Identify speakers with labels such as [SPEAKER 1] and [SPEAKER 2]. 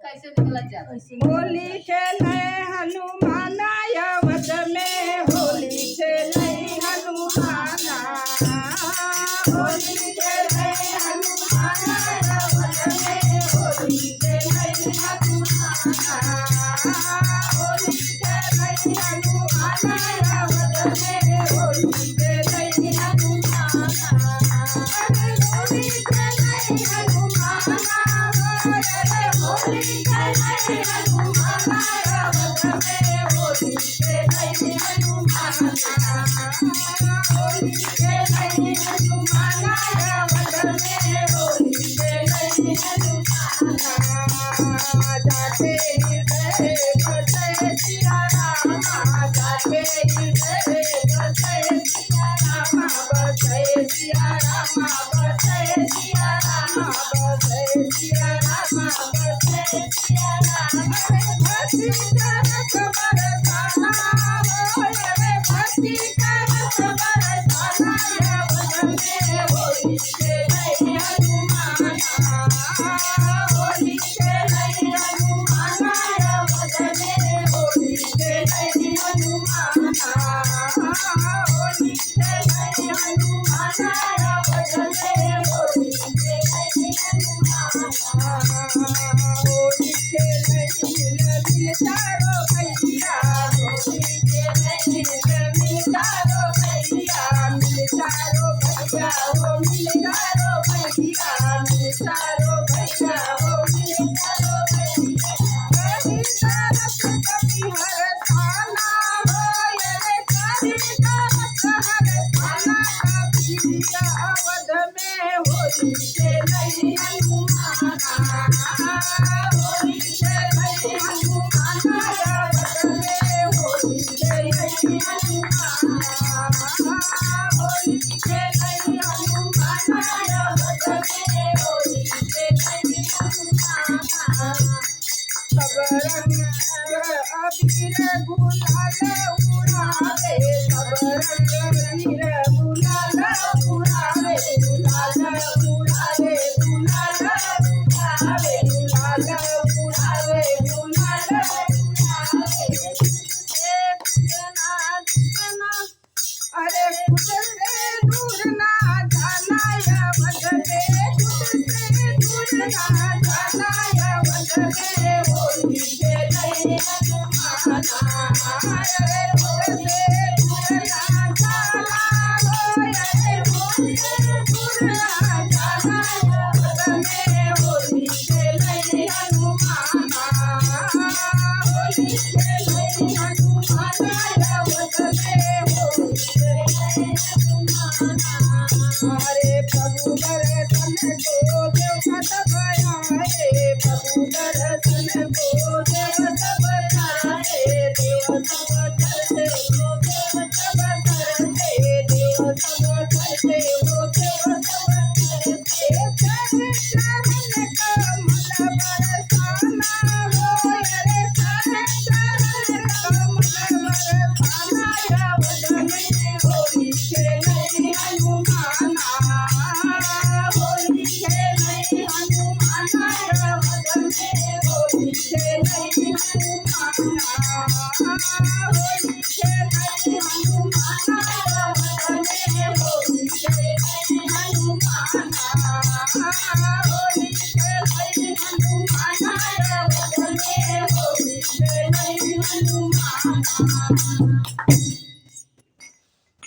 [SPEAKER 1] होली खेले हनुमान अवध में, होली खेले हनुमाना, होली खेले हनुमान अवध में, होली खेले हनुमाना, होली खेले हनुमान अवध में, होली खेले हनुमाना, होली खेले हनुमाना, होली खेले हनुमाना अवध में, होली खेले हनुमाना, होली खेले हनुमाना अवध में, होली खेले हनुमाना, जाते हृदय बसे सिया रामा, जाते हृदय बसे सिया रामा, बसे सिया रामा, बसे सिया रामा, बसे सिया रामा, बसे सिया रामा, भक्ति का रस बरसाना हो, रे भक्ति का रस बरसाना अवध में, होली खेले हनुमाना, होली खेले हनुमाना अवध में, होली खेले हनुमाना, होली खेले हनुमाना अवध में, होली खेले हनुमाना, होली खेले मिल चारो भैया, होली खेले मिल चारो भैया, मिल चारो भैया, हो मिल चारो भैया, मिल चारो भैया, हो मिल चारो भैया, कभी तरस कभी हर थाना हो, रे कभी तरस हर थाना, कभी अवध में, होली खेले हनुमाना, होली खेले हनुमाना अवध में, होली खेले हनुमाना, होली खेले हनुमाना अवध में, होली खेले हनुमाना, सब रंग अबीर गुलाल उड़ावे, सब रंग अबीर गुलाल उड़ावे, गुलाल उड़ावे, गुलाल उड़ावे, गुलाल उड़ावे, गुलाल उड़ावे, अरे खुद से दूर ना जाना अवध में, खुद से दूर ना जाना अवध में, होली खेले हनुमाना, अरे खुद से दूर ना जाना हो, अरे खुद से दूर ना जाना अवध में, होली खेले हनुमाना, होली खेले हनुमाना अवध में, होली खेले हनुमाना, अरे प्रभु दर्शन को देव सब आए, प्रभु दर्शन को देव सब आए, देव सब करते हो, देव सब करते, देव सब करते हो, देव सब करते, चरण चरण कमल बरसाना हो, रे चरण चरण कमल बरसाना अवध में, होली खेले हनुमाना, होली खेले हनुमाना अवध में, होली खेले हनुमाना, होली खेले हनुमाना अवध में, होली खेले हनुमाना, होली खेले हनुमाना अवध में, होली खेले हनुमाना।